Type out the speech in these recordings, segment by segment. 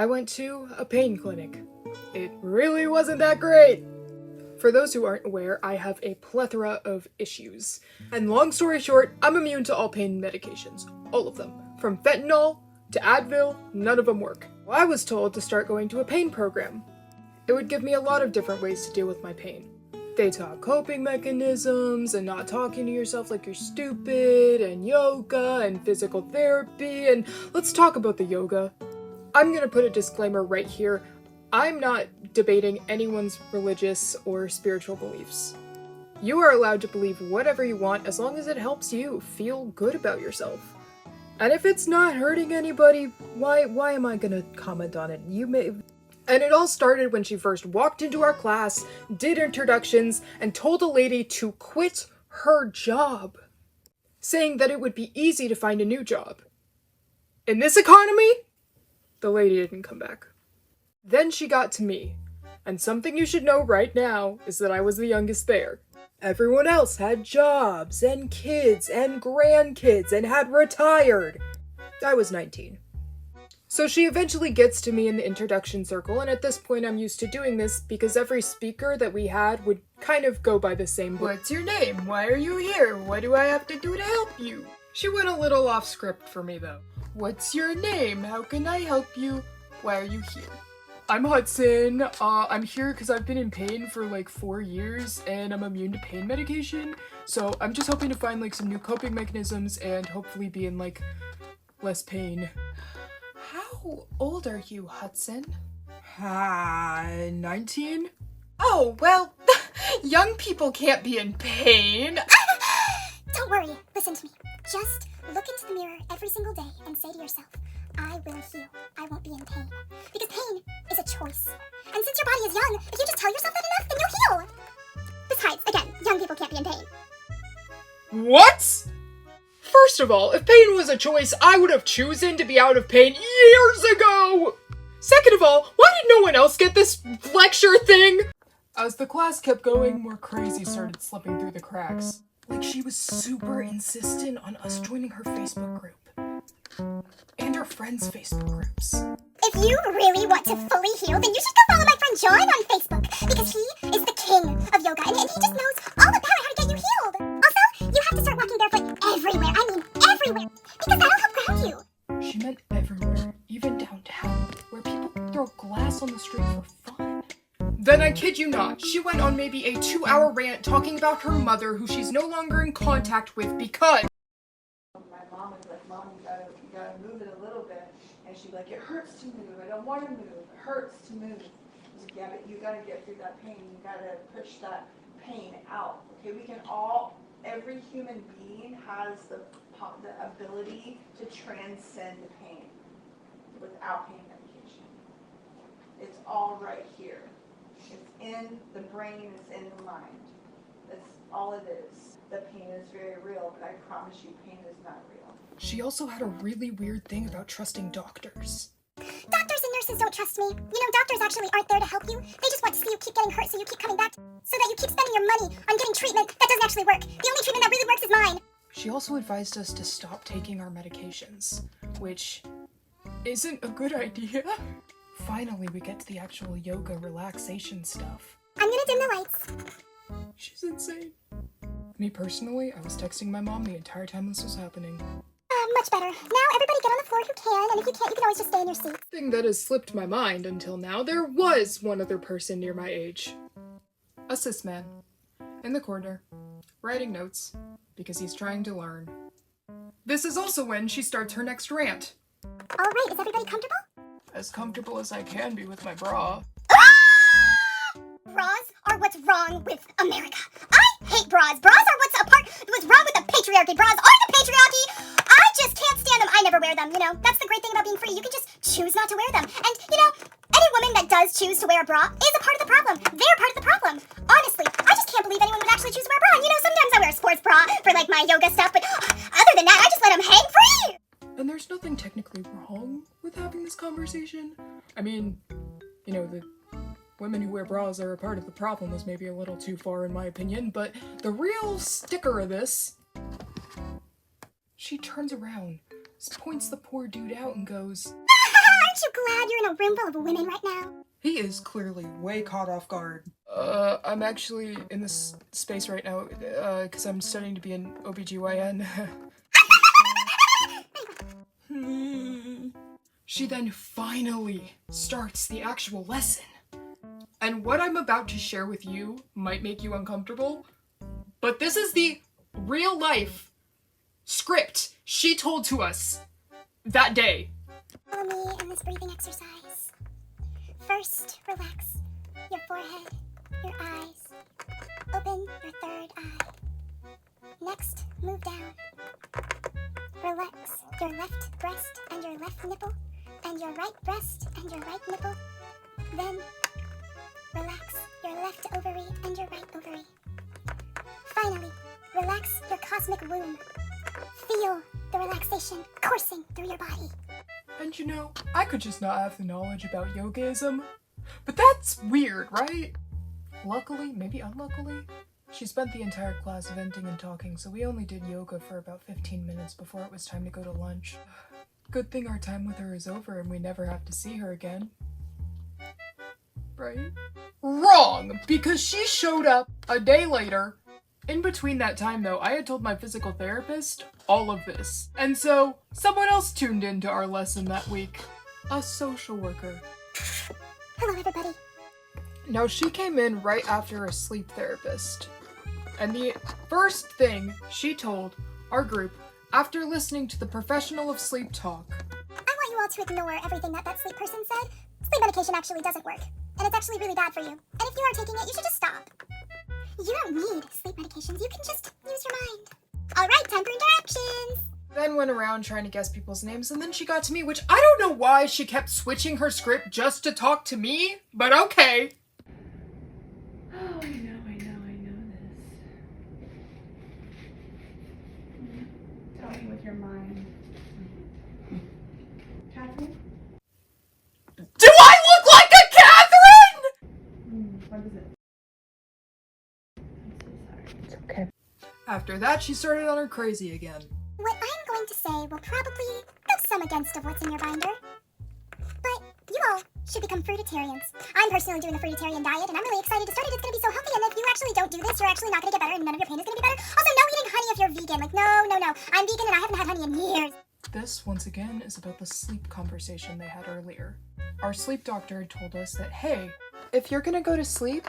I went to a pain clinic. It really wasn't that great. For those who aren't aware, I have a plethora of issues. And long story short, I'm immune to all pain medications. All of them. From fentanyl to Advil, none of them work. Well, I was told to start going to a pain program. It would give me a lot of different ways to deal with my pain. They taught coping mechanisms and not talking to yourself like you're stupid, and yoga and physical therapy, and let's talk about the yoga. I'm gonna put a disclaimer right here. I'm not debating anyone's religious or spiritual beliefs. You are allowed to believe whatever you want as long as it helps you feel good about yourself. And if it's not hurting anybody, why am I gonna comment on it? And it all started when she first walked into our class, did introductions, and told a lady to quit her job, saying that it would be easy to find a new job. In this economy, the lady didn't come back. Then she got to me, and something you should know right now is that I was the youngest there. Everyone else had jobs, and kids, and grandkids, and had retired. I was 19. So she eventually gets to me in the introduction circle, and at this point I'm used to doing this because every speaker that we had would kind of go by the same "What's your name? Why are you here? What do I have to do to help you?" She went a little off script for me though. "What's your name? How can I help you? Why are you here?" "I'm Hudson. I'm here because I've been in pain for like 4 years and I'm immune to pain medication. So I'm just hoping to find like some new coping mechanisms and hopefully be in like less pain." "How old are you, Hudson?" 19? "Oh, well, young people can't be in pain." Don't worry, listen to me. Just look into the mirror every single day and say to yourself, "I will heal. I won't be in pain." Because pain is a choice. And since your body is young, if you just tell yourself that enough, then you'll heal. Besides, again, young people can't be in pain. What? First of all, if pain was a choice, I would have chosen to be out of pain years ago! Second of all, why did no one else get this lecture thing? As the class kept going, more crazy started slipping through the cracks. Like she was super insistent on us joining her Facebook group. And her friends' Facebook groups. If you really want to fully heal, then you should go follow my friend John on Facebook, because he is the king of yoga, and he just knows all about how to get you healed. Also, you have to start walking barefoot everywhere. I mean everywhere, because that'll help ground you. She meant everywhere, even downtown, where people throw glass on the street for fun. Then I kid you not, she went on maybe a 2-hour rant talking about her mother who she's no longer in contact with because my mom was like, "Mom, you gotta move it a little bit." And she'd be like, "It hurts to move. I don't want to move. It hurts to move." I was like, "Yeah, but you gotta get through that pain. You gotta push that pain out." Okay, every human being has the ability to transcend pain without pain medication. It's all right here. It's in the brain, it's in the mind. That's all it is. The pain is very real, but I promise you pain is not real. she also had a really weird thing about trusting doctors. Doctors and nurses don't trust me. You know, doctors actually aren't there to help you. They just want to see you keep getting hurt so you keep coming back, so that you keep spending your money on getting treatment that doesn't actually work. The only treatment that really works is mine. She also advised us to stop taking our medications, which isn't a good idea. Finally, we get to the actual yoga relaxation stuff. I'm gonna dim the lights. She's insane. Me personally, I was texting my mom the entire time this was happening. Much better. Now everybody get on the floor who can, and if you can't, you can always just stay in your seat. Thing that has slipped my mind until now, there was one other person near my age. A cis man. In the corner. Writing notes. Because he's trying to learn. This is also when she starts her next rant. Alright, is everybody comfortable? As comfortable as I can be with my bra. Bras are what's wrong with America. I hate bras. Bras are what's wrong with the patriarchy. Bras are the patriarchy. I just can't stand them. I never wear them, you know. That's the great thing about being free. You can just choose not to wear them. And, you know, any woman that does choose to wear a bra is a part of the problem. They're part of the problem. Honestly, I just can't believe anyone would actually choose to wear a bra. And, you know, sometimes I wear a sports bra for, like, my yoga stuff, but other than that, I just let them hang free. And there's nothing technically wrong with having this conversation. I mean, you know, the women who wear bras are a part of the problem was maybe a little too far in my opinion, but the real sticker of this, she turns around, points the poor dude out and goes, I Aren't you glad you're in a room full of women right now? He is clearly way caught off guard. I'm actually in this space right now, because I'm studying to be an OBGYN. She then finally starts the actual lesson. And what I'm about to share with you might make you uncomfortable, but this is the real life script she told to us that day. Follow me in this breathing exercise. First, relax your forehead, your eyes. Open your third eye. Next, move down. Relax your left breast and your left nipple, and your right breast and your right nipple. Then, relax your left ovary and your right ovary. Finally, relax your cosmic womb. Feel the relaxation coursing through your body. And you know, I could just not have the knowledge about yogaism, but that's weird, right? Luckily, maybe unluckily, she spent the entire class venting and talking, so we only did yoga for about 15 minutes before it was time to go to lunch. Good thing our time with her is over and we never have to see her again. Right? Wrong! Because she showed up a day later. In between that time, though, I had told my physical therapist all of this. And so, someone else tuned into our lesson that week. A social worker. Hello, everybody. Now, she came in right after a sleep therapist. And the first thing she told our group, after listening to the professional of sleep talk, I want you all to ignore everything that sleep person said. Sleep medication actually doesn't work. And it's actually really bad for you. And if you are taking it, you should just stop. You don't need sleep medications. You can just use your mind. All right, time for interactions. then went around trying to guess people's names, and then she got to me, which I don't know why she kept switching her script just to talk to me, but okay. Oh, I know this. Tell me with your mind. Catherine? Do I look like a Catherine? What is it? I'm so sorry. It's okay. After that, she started on her crazy again. What I'm going to say will probably go some against of what's in your binder. But you all should become fruitarians. I'm personally doing a fruitarian diet, and I'm really excited to start it. It's going to be so healthy, and if you actually don't do this, you're actually not going to get better, and none of your pain is going to be better. Also, no eating honey if you're vegan. Like, no. I'm vegan, and I haven't had honey in years. This, once again, is about the sleep conversation they had earlier. Our sleep doctor had told us that, hey, if you're gonna go to sleep,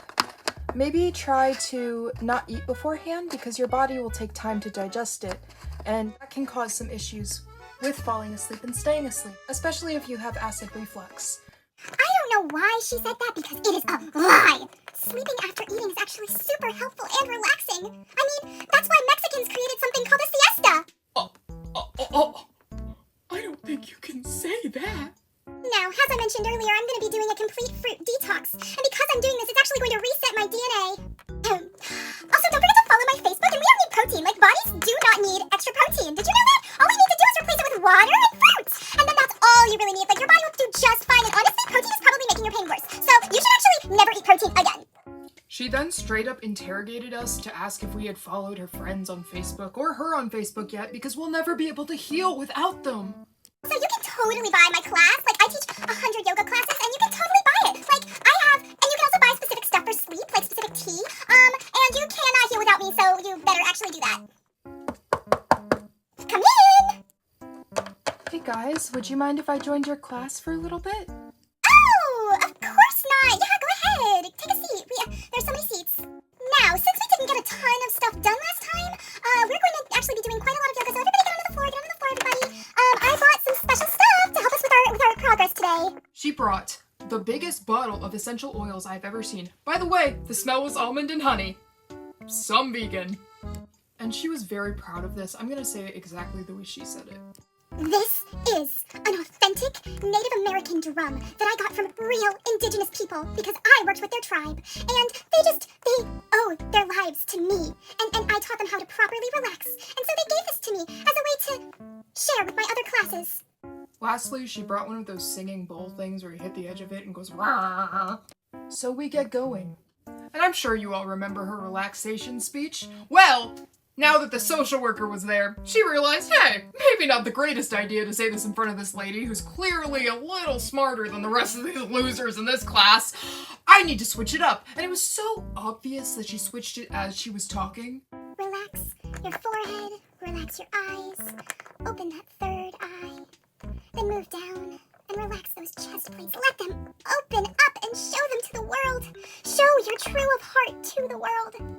maybe try to not eat beforehand because your body will take time to digest it, and that can cause some issues with falling asleep and staying asleep, especially if you have acid reflux. I don't know why she said that, because it is a lie. Sleeping after eating is actually super helpful and relaxing. I mean, that's why Mexicans created something called a siesta. I don't think you can say that. Now, as I mentioned earlier, I'm going to be doing a complete fruit detox. And because I'm doing this, it's actually going to reset my DNA. Also, don't forget to follow my Facebook, and we don't need protein. Like, bodies do not need extra protein. Did you know that? All we need to do is replace it with water and fruits. And then that's all you really need. Like, your body will do just fine. And honestly, protein is probably making your pain worse. So you should actually never eat protein again. She then straight up interrogated us to ask if we had followed her friends on Facebook or her on Facebook yet, because we'll never be able to heal without them. So you can totally buy my class. Like, I teach 100 yoga classes, and you can totally buy it. Like, I have, and you can also buy specific stuff for sleep, like specific tea. And you cannot heal without me, so you better actually do that. Come in! Hey guys, would you mind if I joined your class for a little bit? Oh, of course not. Yeah, go ahead. Take a seat. There's so many seats. Now, since we didn't get a ton of stuff done last time, we're going to actually be doing quite a lot of yoga, so everybody get on the floor, everybody. I brought some special stuff to help us with our progress today. She brought the biggest bottle of essential oils I've ever seen. By the way, the smell was almond and honey. Some vegan. And she was very proud of this. I'm gonna say it exactly the way she said it. This is an authentic Native American drum that I got from real indigenous people because I worked with their tribe. And they owe their lives to me. And I taught them how to properly relax. And so they gave this to me as a way to share with my other classes. Lastly, she brought one of those singing bowl things where you hit the edge of it and goes rah. So we get going. And I'm sure you all remember her relaxation speech. Well, Now that the social worker was there, she realized, hey, maybe not the greatest idea to say this in front of this lady who's clearly a little smarter than the rest of these losers in this class. I need to switch it up. And it was so obvious that she switched it as she was talking. Relax your forehead, relax your eyes, open that third eye, then move down and relax those chest plates. Let them open up and show them to the world. Show your true of heart to the world.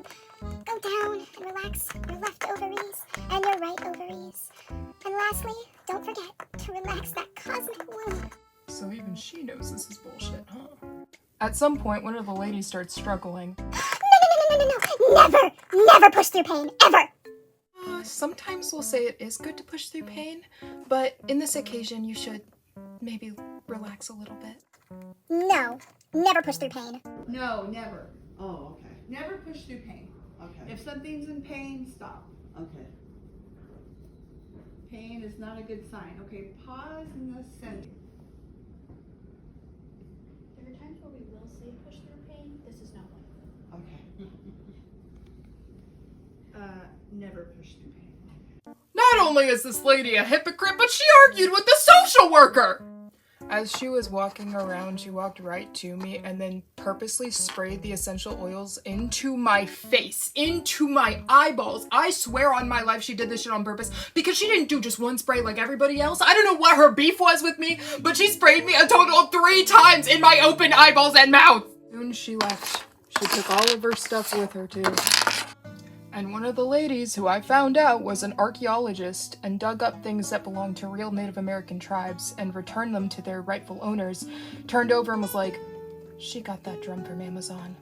Go down and relax your left ovaries and your right ovaries. And lastly, don't forget to relax that cosmic womb. So even she knows this is bullshit, huh? At some point, one of the ladies starts struggling. No. Never push through pain, ever. Sometimes we'll say it is good to push through pain, but in this occasion, you should maybe relax a little bit. No, never push through pain. No, never. Oh, okay. Never push through pain. Okay. If something's in pain, stop. Okay. Pain is not a good sign. Okay, pause in the sentence. There are times where we will say push through pain. This is not one of them. Okay. Never push through pain. Not only is this lady a hypocrite, but she argued with the social worker! As she was walking around, she walked right to me and then purposely sprayed the essential oils into my face, into my eyeballs. I swear on my life she did this shit on purpose because she didn't do just one spray like everybody else. I don't know what her beef was with me, but she sprayed me a total of 3 times in my open eyeballs and mouth. Soon she left. She took all of her stuff with her too. And one of the ladies, who I found out was an archaeologist and dug up things that belonged to real Native American tribes and returned them to their rightful owners, turned over and was like, she got that drum from Amazon.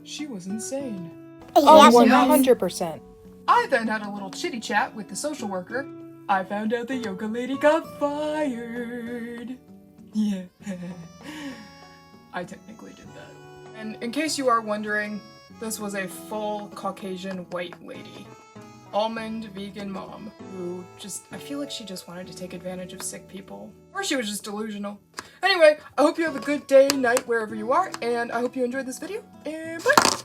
She was insane. Yeah, 100%. I then had a little chitty chat with the social worker. I found out the yoga lady got fired. Yeah. I technically did that. And in case you are wondering, this was a full Caucasian white lady. Almond vegan mom who I feel like she just wanted to take advantage of sick people. Or she was just delusional. Anyway, I hope you have a good day, night, wherever you are, and I hope you enjoyed this video, and bye!